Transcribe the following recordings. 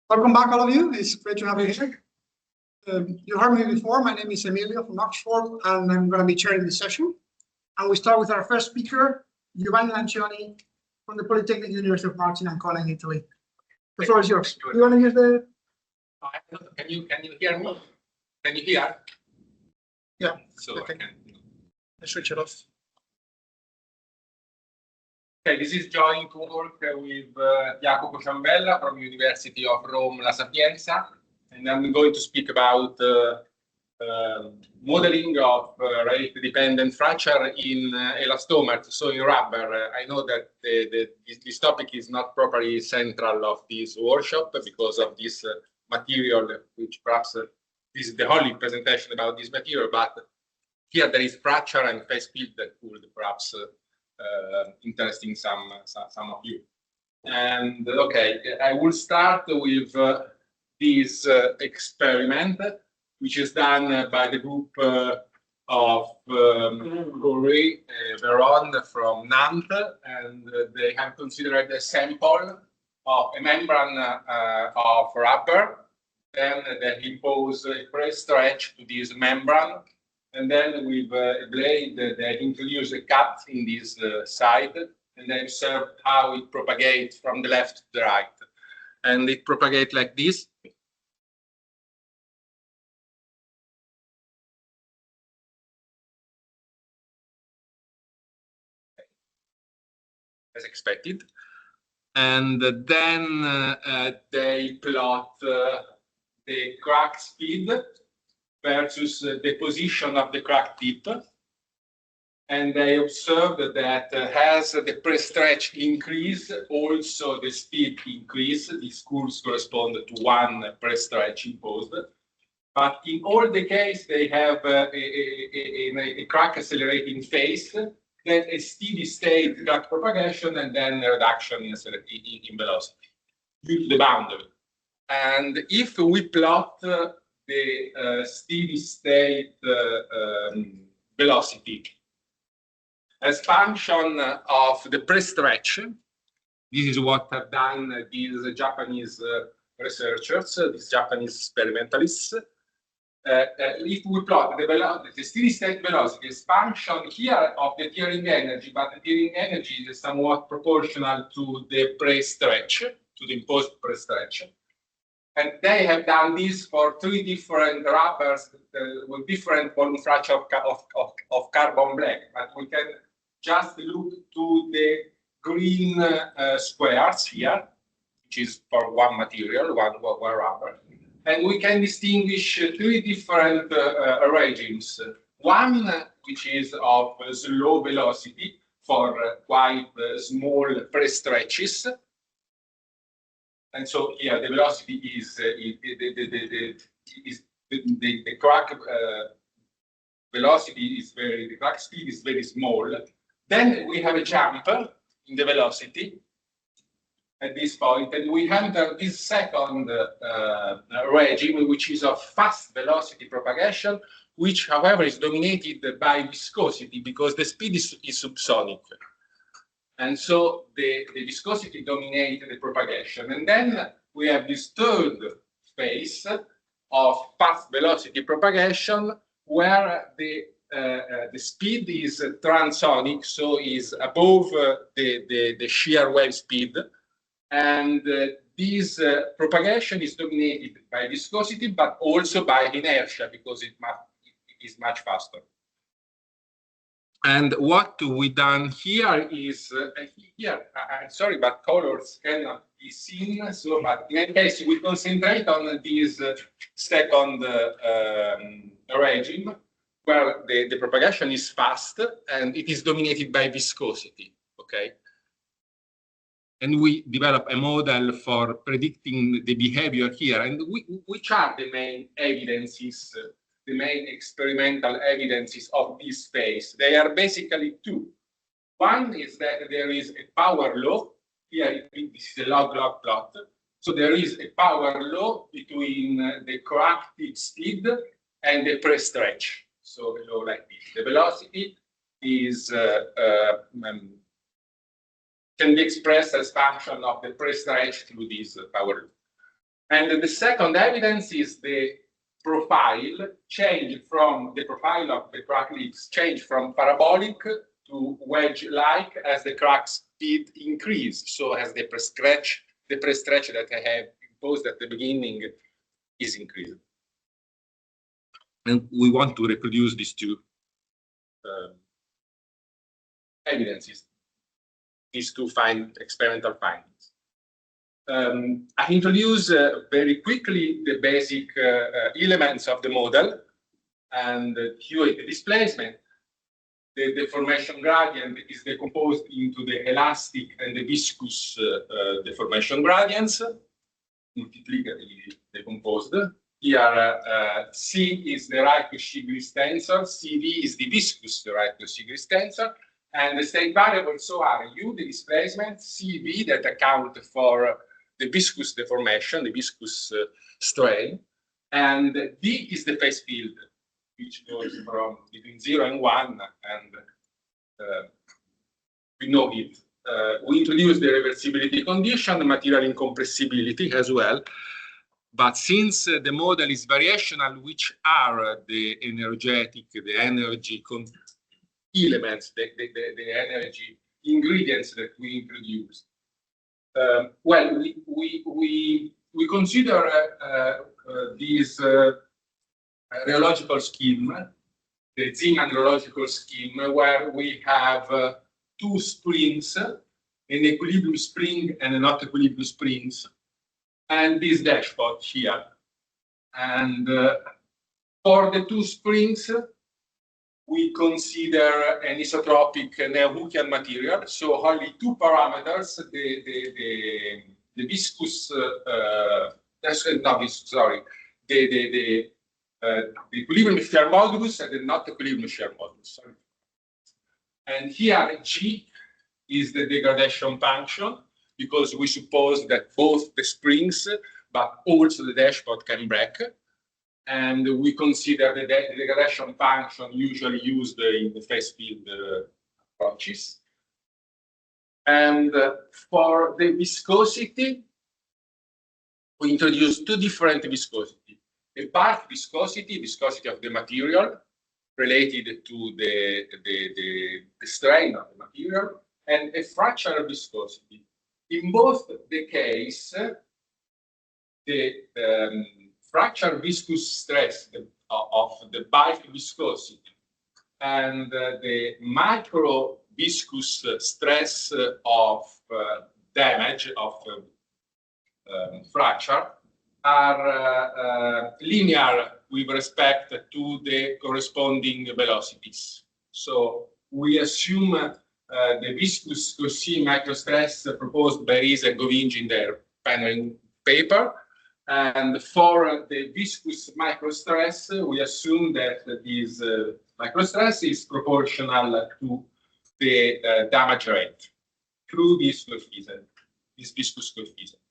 Welcome back, all of you. It's great to have you here. You heard me before. My name is Emilio from Oxford, and I'm going to be chairing this session. And we start with our first speaker, Giovanni Lancioni from the Polythecnic University of Marche in Ancona, in Italy. The floor is yours. You want to use the? Can you hear me? Can you hear? Yeah. So okay. I can. Let's switch it off. Okay, this is joint work with Jacopo Ciambella from University of Rome La Sapienza, and I'm going to speak about modeling of rate-dependent fracture in elastomers, so in rubber. I know that this topic is not properly central of this workshop because of this material, which perhaps this is the only presentation about this material, but here there is fracture and phase field that could perhaps interesting some of you. And okay, I will start with this experiment, which is done by the group of Corey Veron from Nantes, and they have considered a sample of a membrane of rubber. Then they impose a press stretch to this membrane. And then with a blade, they introduce a cut in this side, and they observe how it propagates from the left to the right. And it propagates like this. As expected. And then they plot the crack speed versus the position of the crack tip, and they observed that as the press stretch increase, also the speed increase. These curves correspond to one press stretch imposed. But in all the case, they have a crack accelerating phase, then a steady state crack propagation, and then a reduction in velocity due to the boundary. And if we plot the steady state velocity as function of the press stretch. This is what have done these Japanese researchers, these Japanese experimentalists. If we plot the steady state velocity as function here of the tearing energy, but the tearing energy is somewhat proportional to the press stretch, to the imposed press stretch. And they have done this for 3 different rubbers with different volume fracture of carbon black. But we can just look to the green squares here, which is for one material, one rubber. And we can distinguish 3 different regimes. One, which is of slow velocity for quite small press stretches. And so here the velocity is the crack velocity is the crack speed is very small. Then we have a jump in the velocity at this point, and we enter this second regime, which is of fast velocity propagation, which, however, is dominated by viscosity because the speed is subsonic. And so the viscosity dominates the propagation. And then we have this third phase of fast velocity propagation, where the speed is transonic, so is above the shear wave speed. And this propagation is dominated by viscosity, but also by inertia, because it is much faster. And what we done here is, I'm sorry, but colors cannot be seen. So, but in any case, we concentrate on this second regime, where the propagation is fast and it is dominated by viscosity, okay? And we develop a model for predicting the behavior here. And which are the main evidences, the main experimental evidences of this phase? They are basically 2. One is that there is a power law. Here, this is a log-log plot. So there is a power law between the crack tip speed and the press stretch. So a law like this. The velocity is can be expressed as function of the press stretch through this power law. And the second evidence is the profile change from the profile of the crack lips change from parabolic to wedge-like as the crack speed increase. So as the pre-stretch that I have imposed at the beginning is increased. And we want to reproduce these two evidences, these two experimental findings. I introduce very quickly the basic elements of the model, and here the displacement. The deformation gradient is decomposed into the elastic and the viscous deformation gradients, multiplically decomposed. Here, C is the right-to-Chigris tensor, CV is the viscous right-to-Chigris tensor, and the state variables so are U, the displacement, CV that account for the viscous deformation, the viscous strain, and D is the phase field, which goes from between 0 and 1, and we know it. We introduce the reversibility condition, the material incompressibility as well. But since the model is variational, which are the energetic, the energy elements, the energy ingredients that we introduce? Well, we consider this rheological scheme, the Zeeman rheological scheme, where we have two springs, an equilibrium spring and a not equilibrium springs, and this dashpot here. And for the two springs, we consider an isotropic Neo-Hookean material, so only two parameters, the viscous, not viscous, sorry, the equilibrium shear modulus and the not equilibrium shear modulus. Sorry. And here G is the degradation function, because we suppose that both the springs, but also the dashpot can break. And we consider the degradation function usually used in the phase field approaches. And for the viscosity, we introduce two different viscosity. A bulk viscosity, viscosity of the material, related to the strain of the material, and a fractional viscosity. In both the case, the fracture viscous stress of the bulk viscosity and the micro viscous stress of damage of fracture are linear with respect to the corresponding velocities. So we assume the viscous Cauchy microstress proposed by Rees and Govinci in their pioneering paper. And for the viscous microstress, we assume that this microstress is proportional to the damage rate through this coefficient, this viscous coefficient.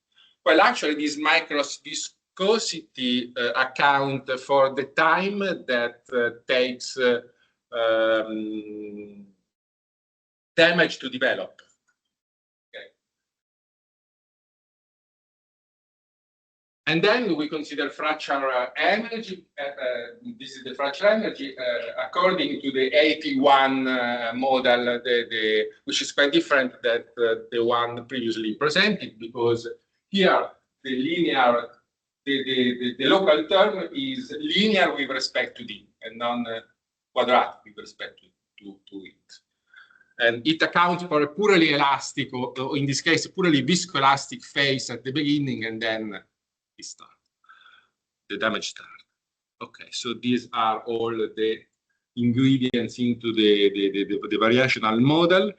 Well, actually, this micro viscosity account for the time that takes damage to develop. Okay. And then we consider fracture energy. This is the fracture energy according to the AP1 model, which is quite different than the one previously presented, because here the linear, the local term is linear with respect to D and non-quadratic with respect to it. And it accounts for a purely elastic, or in this case, purely viscoelastic phase at the beginning, and then it starts, the damage starts. Okay, so these are all the ingredients into the variational model.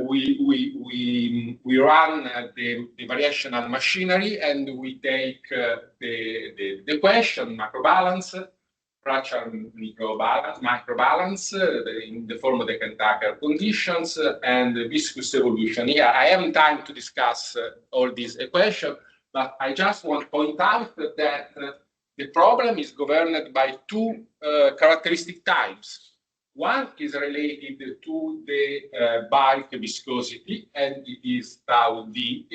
We run the variational machinery, and we take the question, macrobalance, fracture microbalance in the form of the Cantaker conditions, and the viscous evolution. Here, I haven't time to discuss all these equations, but I just want to point out that the problem is governed by two characteristic times. One is related to the bulk viscosity, and it is tau v,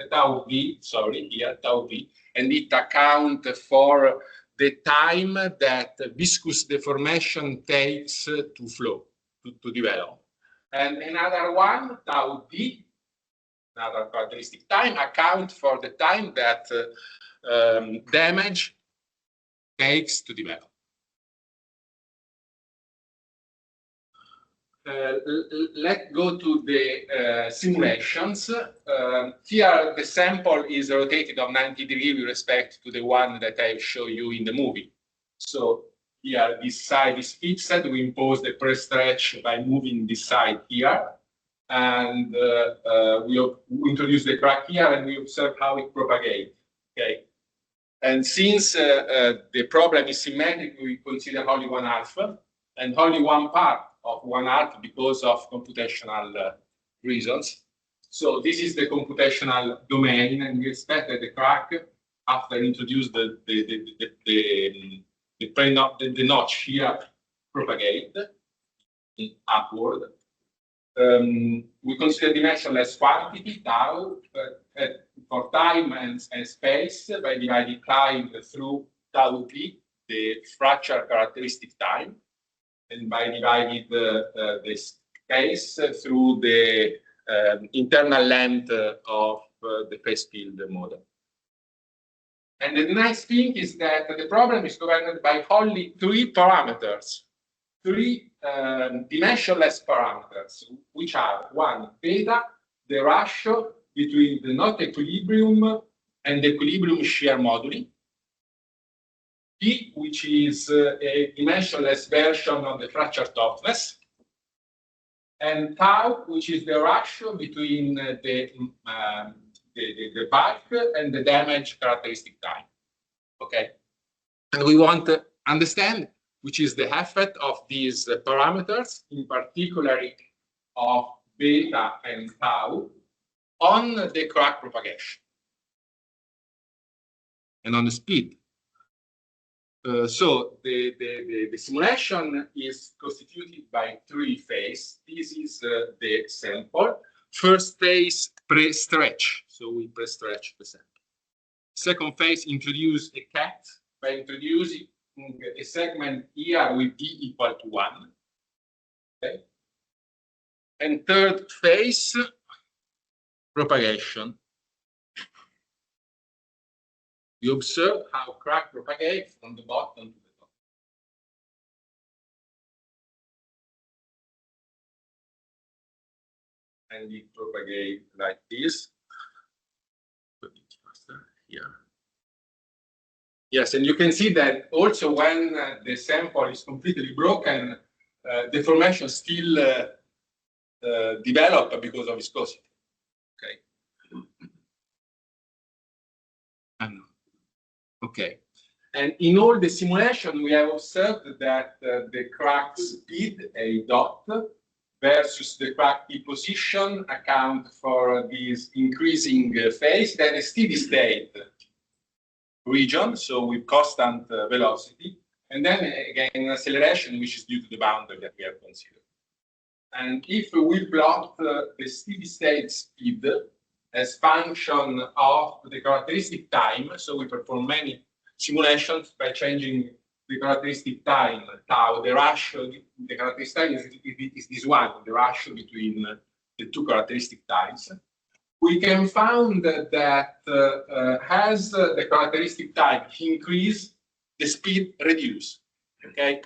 tau v, and it accounts for the time that viscous deformation takes to flow, to develop. And another one, tau d, another characteristic time, accounts for the time that damage takes to develop. Let's go to the simulations. Here, the sample is rotated on 90 degrees with respect to the one that I show you in the movie. So here, this side is fixed. We impose the pre-stretch by moving this side here. And we introduce the crack here, and we observe how it propagates. Okay. And since the problem is symmetric, we consider only one alpha and only one part of one arc because of computational reasons. So this is the computational domain, and we expect that the crack, after introduce the notch here, propagate upward. We consider dimensionless quantity, tau, for time and space by dividing time through tau p, the fracture characteristic time, and by dividing the space through the internal length of the phase field model. And the nice thing is that the problem is governed by only three parameters, three dimensionless parameters, which are one, beta, the ratio between the knot equilibrium and the equilibrium shear moduli, P, which is a dimensionless version of the fracture toughness, and tau, which is the ratio between the bulk and the damage characteristic time. Okay, and we want to understand which is the effect of these parameters, in particular of beta and tau, on the crack propagation and on the speed. So the simulation is constituted by three phases. This is the sample. First phase, pre-stretch. So we pre-stretch the sample. Second phase, introduce a cat by introducing a segment here with d equal to 1. Okay. And third phase, propagation. We observe how crack propagates from the bottom to the top. And it propagates like this. Put it faster here. Yes, and you can see that also when the sample is completely broken, deformation still develop because of viscosity. Okay. Okay. And in all the simulation, we have observed that the crack speed, A dot, versus the crack P position account for this increasing phase, then a steady state region, so with constant velocity, and then again an acceleration, which is due to the boundary that we have considered. And if we plot the steady state speed as function of the characteristic time, so we perform many simulations by changing the characteristic time, tau, the ratio, the characteristic time is this one, the ratio between the two characteristic times. We can find that as the characteristic time increase, the speed reduce, okay?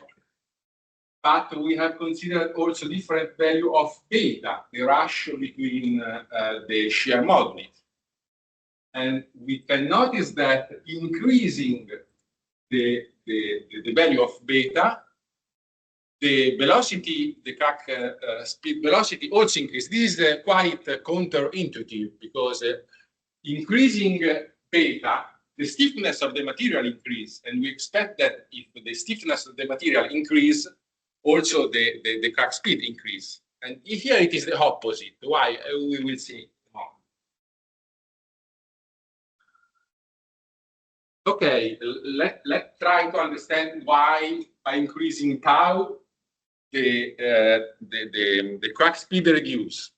But we have considered also different value of beta, the ratio between the shear moduli. And we can notice that increasing the value of beta, the velocity, the crack speed velocity also increases. This is quite counterintuitive because increasing beta, the stiffness of the material increase, and we expect that if the stiffness of the material increase, also the crack speed increase. And here it is the opposite. Why? We will see. Okay, let's try to understand why by increasing tau, the crack speed reduce.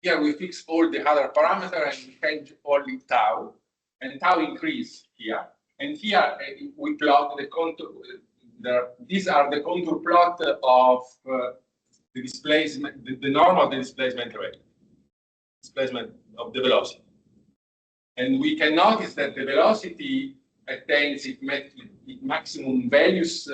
Here we fix all the other parameters and we change only tau, and tau increase here. And here we plot the contour. These are the contour plot of the displacement, the normal of the displacement rate, displacement of the velocity. And we can notice that the velocity attains its maximum values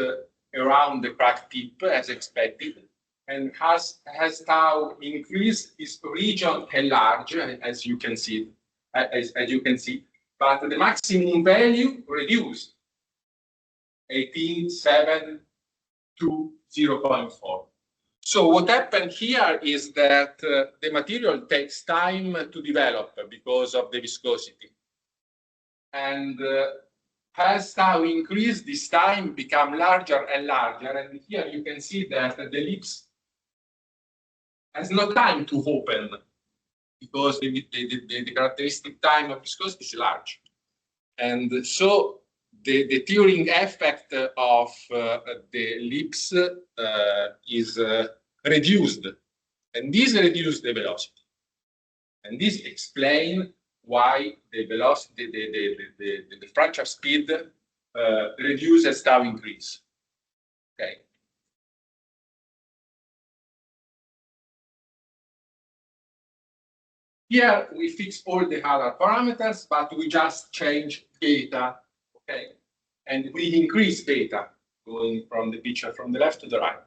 around the crack tip as expected. And as tau increase, this region enlarge, as you can see, but the maximum value reduced 18.7 to 0.4. So what happened here is that the material takes time to develop because of the viscosity. And as tau increase, this time become larger and larger. And here you can see that the ellipse has no time to open because the characteristic time of viscosity is large. And so the tearing effect of the ellipse is reduced. And this reduces the velocity. And this explains why the velocity, the fracture speed reduces as tau increase. Okay. Here we fix all the other parameters, but we just change beta, okay? And we increase beta going from the picture from the left to the right.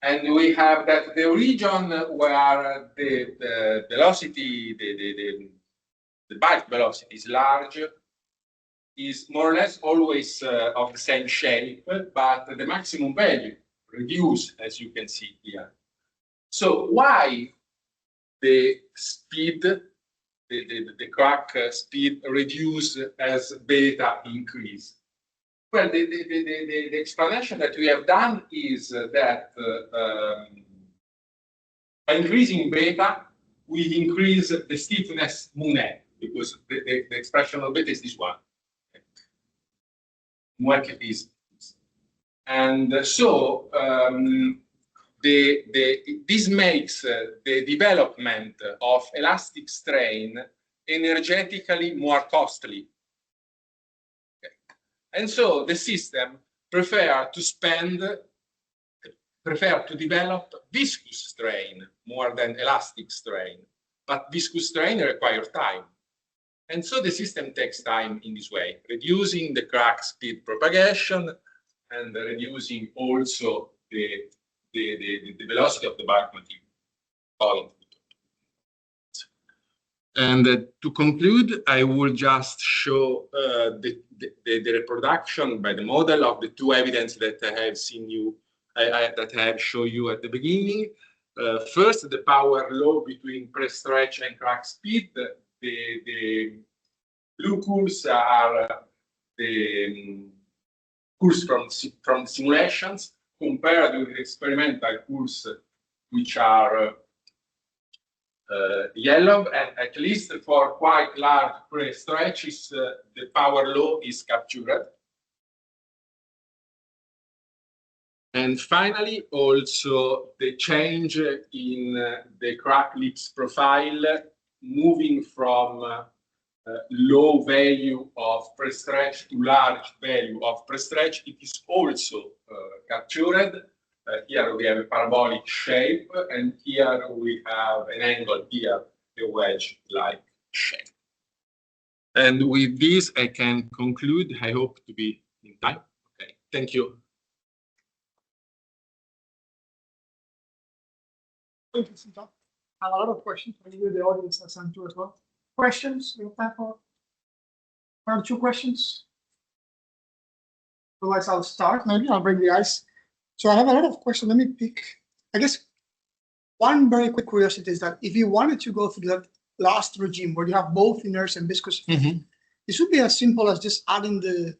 And we have that the region where the velocity, the bulk velocity is large, is more or less always of the same shape, but the maximum value reduced, as you can see here. So why the speed, the crack speed reduce as beta increase? Well, the explanation that we have done is that by increasing beta, we increase the stiffness Mounet, because the expression of beta is this one. Is. And so this makes the development of elastic strain energetically more costly. Okay. And so the system prefer to develop viscous strain more than elastic strain, but viscous strain requires time. And so the system takes time in this way, reducing the crack speed propagation and reducing also the velocity of the bulk material. And to conclude, I will just show the reproduction by the model of the two evidence that I have seen you, that I have shown you at the beginning. First, the power law between pre-stretch and crack speed. The blue curves are the curves from simulations compared with the experimental curves, which are yellow, and at least for quite large pre-stretches, the power law is captured. And finally, also the change in the crack lips profile, moving from low value of pre-stretch to large value of pre-stretch, it is also captured. Here we have a parabolic shape, and here we have an angle here, a wedge-like shape. And with this, I can conclude. I hope to be in time. Okay, thank you. Thank you, Sita. I have a lot of questions. I believe the audience has some too as well. Questions? We have time for one or two questions. Otherwise, I'll start. Maybe I'll bring the ice. So I have a lot of questions. Let me pick. I guess one very quick curiosity is that if you wanted to go through that last regime where you have both inertia and viscosity, this would be as simple as just adding the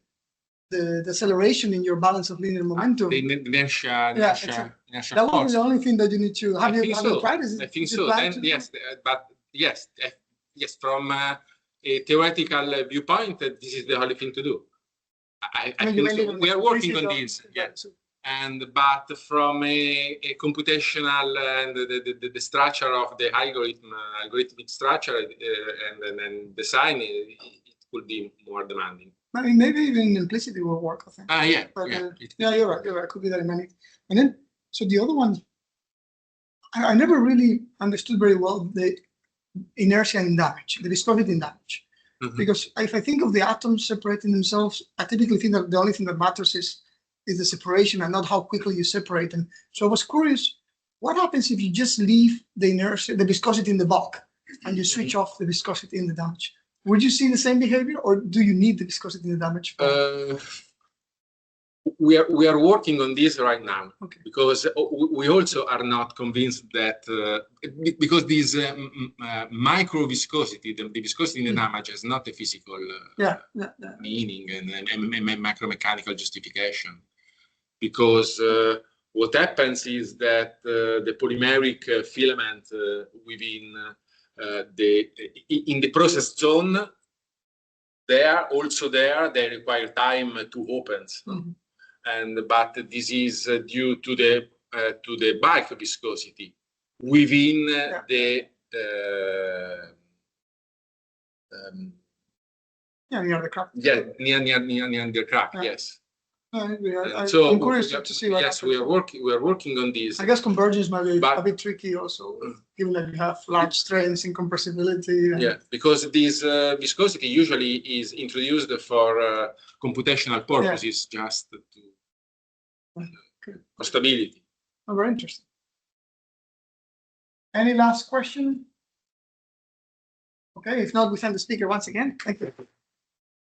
acceleration in your balance of linear momentum. The inertia. That would be the only thing that you need to have. You tried? I think so. Then, yes, but yes, from a theoretical viewpoint, this is the only thing to do. I think so. We are working on this. Yeah. but from a computational and the structure of the algorithmic structure and design, it could be more demanding. I mean, maybe even implicity will work, I think. Yeah, But, yeah. Yeah, you're right. It could be that many. And then, so the other one, I never really understood very well the inertia in damage, the viscosity in damage. Mhm. Because if I think of the atoms separating themselves, I typically think that the only thing that matters is the separation and not how quickly you separate them. So I was curious, what happens if you just leave the inertia, the viscosity in the bulk, and you switch off the viscosity in the damage? Would you see the same behavior, or do you need the viscosity in the damage? We are working on this right now, Okay. because we also are not convinced that because this micro viscosity, the viscosity in the damage is not a physical meaning and macromechanical justification. Because what happens is that the polymeric filament within in the process zone, they require time to open. Mhm. But this is due to the bulk viscosity within the near the crack. near the crack. Yeah. Yes. I'm curious to see what yes, happens. we are working on this. I guess convergence might be a bit tricky also, given that you have large strains in compressibility. Yeah, because this viscosity usually is introduced for computational purposes, just to for stability. Oh, very interesting. Any last question? Okay, if not, we thank the speaker once again. Thank you.